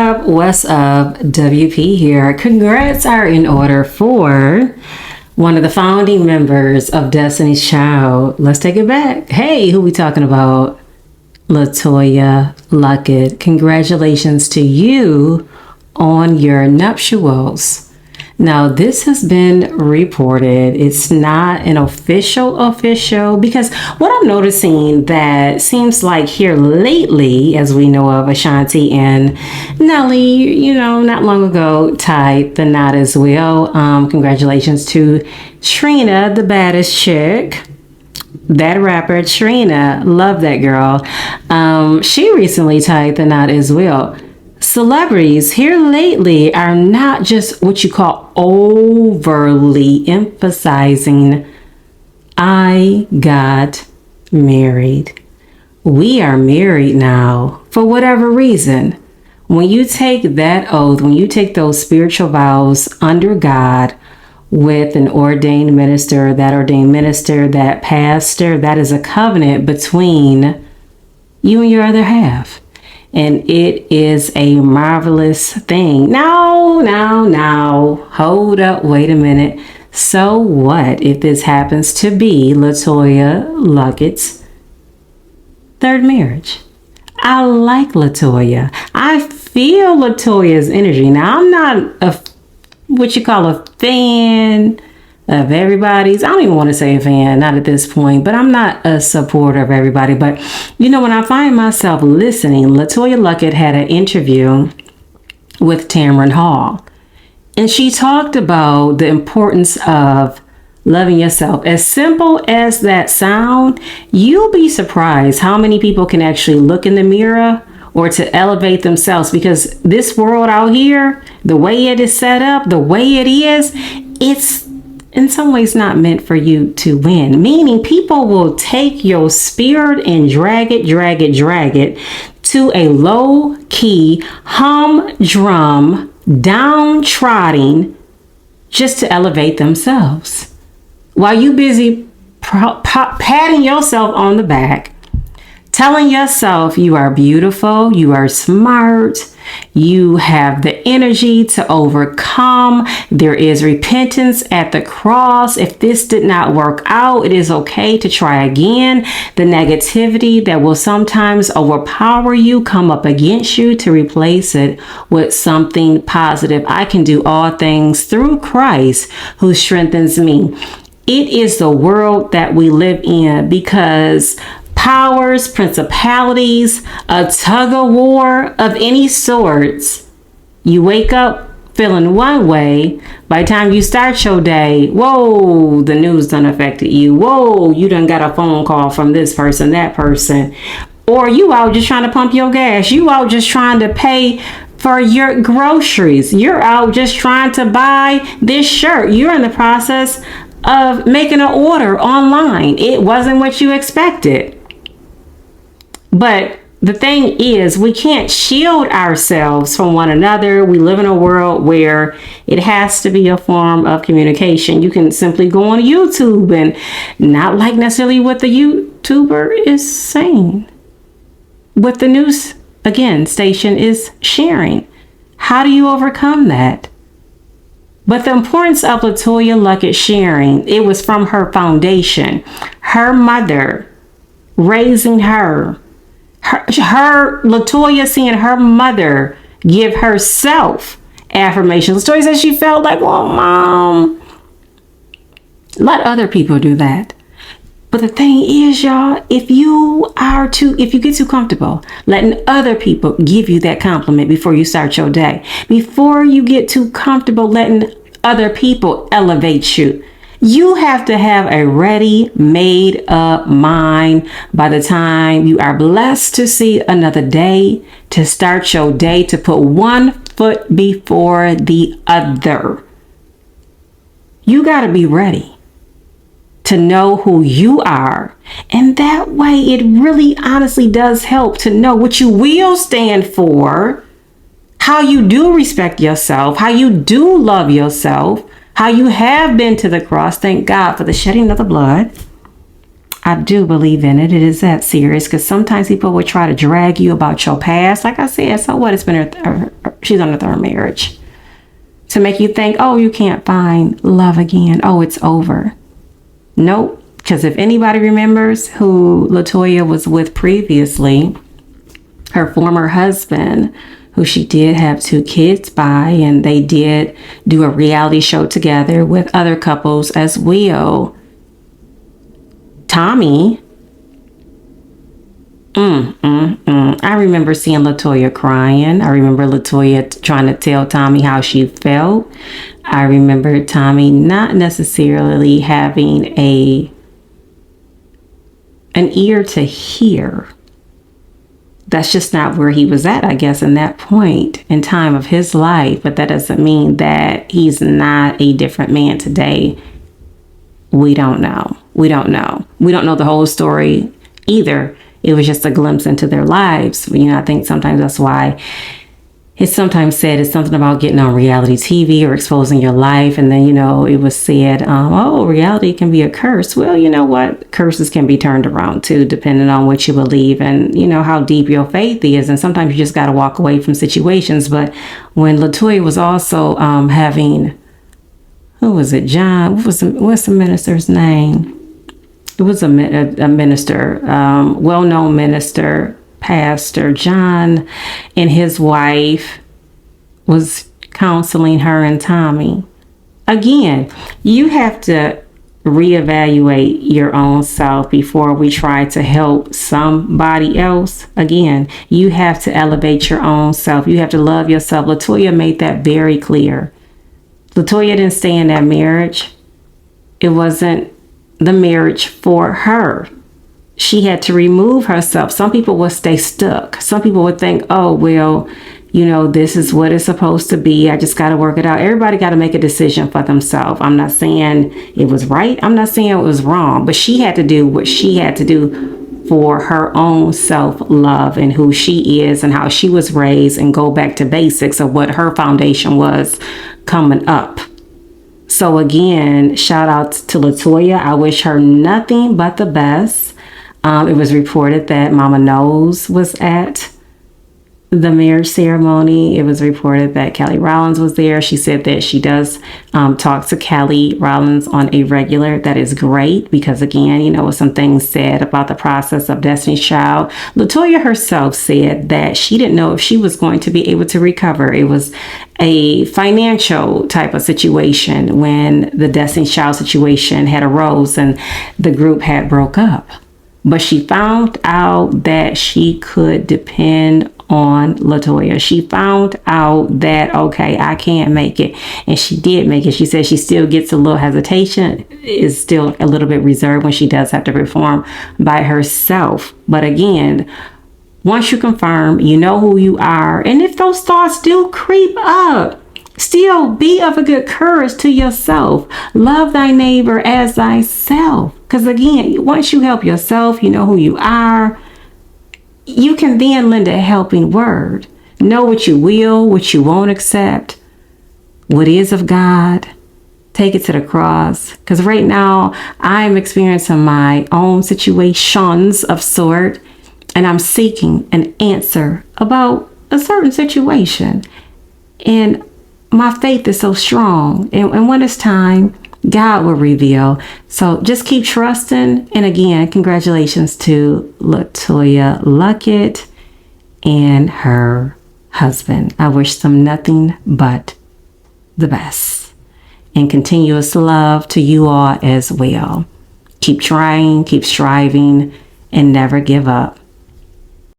up? What's up? WP here. Congrats are in order for one of the founding members of Destiny's Child. Let's take it back. Hey, who we talking about? Latoya Luckett. Congratulations to you on your nuptials. Now, this has been reported. It's not an official because what I'm noticing that seems like here lately, as we know of, Ashanti and Nelly, not long ago tied the knot as well. Congratulations to Trina, the baddest chick. That rapper, Trina, love that girl. She recently tied the knot as well. Celebrities here lately are not just what you call overly emphasizing, I got married. We are married now for whatever reason. When you take that oath, when you take those spiritual vows under God with an ordained minister, that pastor, that is a covenant between you and your other half. And it is a marvelous thing. Now, hold up, wait a minute. So what if this happens to be Latoya Luckett's third marriage? I like Latoya. I feel Latoya's energy. Now, I'm not what you call a fan of everybody's. I don't even want to say a fan, not at this point, but I'm not a supporter of everybody. But when I find myself listening, Latoya Luckett had an interview with Tamron Hall, and she talked about the importance of loving yourself. As simple as that sound, you'll be surprised how many people can actually look in the mirror or to elevate themselves, because this world out here, the way it is set up, the way it is, it's in some ways not meant for you to win. Meaning people will take your spirit and drag it to a low key, humdrum, downtrodden, just to elevate themselves. While you busy patting yourself on the back, telling yourself you are beautiful, you are smart, you have the energy to overcome. There is repentance at the cross. If this did not work out, it is okay to try again. The negativity that will sometimes overpower you, come up against you, to replace it with something positive. I can do all things through Christ who strengthens me. It is the world that we live in, because powers, principalities, a tug of war of any sorts. You wake up feeling one way. By the time you start your day, whoa, the news done affected you. Whoa, you done got a phone call from this person, that person. Or you out just trying to pump your gas. You out just trying to pay for your groceries. You're out just trying to buy this shirt. You're in the process of making an order online. It wasn't what you expected. But the thing is, we can't shield ourselves from one another. We live in a world where it has to be a form of communication. You can simply go on YouTube and not like necessarily what the YouTuber is saying, what the news, again, station is sharing. How do you overcome that? But the importance of Latoya Luckett sharing, it was from her foundation, her mother raising her Latoya seeing her mother give herself affirmations. Latoya said she felt like, well, Mom, let other people do that. But the thing is, y'all, if you get too comfortable letting other people give you that compliment before you start your day, before you get too comfortable letting other people elevate you, you have to have a ready, made up mind by the time you are blessed to see another day, to start your day, to put one foot before the other. You got to be ready to know who you are. And that way, it really honestly does help to know what you will stand for, how you do respect yourself, how you do love yourself, how you have been to the cross. Thank God for the shedding of the blood. I do believe in it. It is that serious, because sometimes people will try to drag you about your past. Like I said, so what? It's been she's on the third marriage. To make you think, oh, you can't find love again. Oh, it's over. Nope. Because if anybody remembers who Latoya was with previously, her former husband, who she did have 2 kids by, and they did do a reality show together with other couples as well. Tommy, I remember seeing Latoya crying. I remember Latoya trying to tell Tommy how she felt. I remember Tommy not necessarily having an ear to hear. That's just not where he was at, I guess, in that point in time of his life. But that doesn't mean that he's not a different man today. We don't know. We don't know. We don't know the whole story either. It was just a glimpse into their lives. I think sometimes that's why it's sometimes said it's something about getting on reality TV or exposing your life. And then, it was said, oh, reality can be a curse. Well, you know what? Curses can be turned around too, depending on what you believe and, how deep your faith is. And sometimes you just got to walk away from situations. But when Latoya was also having, who was it? John, what's the minister's name? It was a minister, well-known minister, Pastor John, and his wife was counseling her and Tommy. Again, you have to reevaluate your own self before we try to help somebody else. Again, you have to elevate your own self. You have to love yourself. Latoya made that very clear. Latoya didn't stay in that marriage. It wasn't the marriage for her. She had to remove herself. Some people would stay stuck. Some people would think, oh, well, this is what it's supposed to be. I just got to work it out. Everybody got to make a decision for themselves. I'm not saying it was right. I'm not saying it was wrong. But she had to do what she had to do for her own self-love and who she is and how she was raised, and go back to basics of what her foundation was coming up. So again, shout out to Latoya. I wish her nothing but the best. It was reported that Mama Knows was at the marriage ceremony. It was reported that Kelly Rollins was there. She said that she does talk to Kelly Rollins on a regular. That is great because, again, some things said about the process of Destiny's Child. Latoya herself said that she didn't know if she was going to be able to recover. It was a financial type of situation when the Destiny's Child situation had arose and the group had broke up. But she found out that she could depend on Latoya. She found out that, okay, I can't make it. And she did make it. She said she still gets a little hesitation, is still a little bit reserved when she does have to perform by herself. But again, once you confirm, you know who you are. And if those thoughts still creep up, still be of a good courage to yourself. Love thy neighbor as thyself. Because again, once you help yourself, you know who you are, you can then lend a helping word. Know what you will, what you won't accept, what is of God. Take it to the cross. Because right now, I'm experiencing my own situations of sort, and I'm seeking an answer about a certain situation. And my faith is so strong. And when it's time, God will reveal. So just keep trusting. And again, congratulations to Latoya Luckett and her husband. I wish them nothing but the best. And continuous love to you all as well. Keep trying, keep striving, and never give up.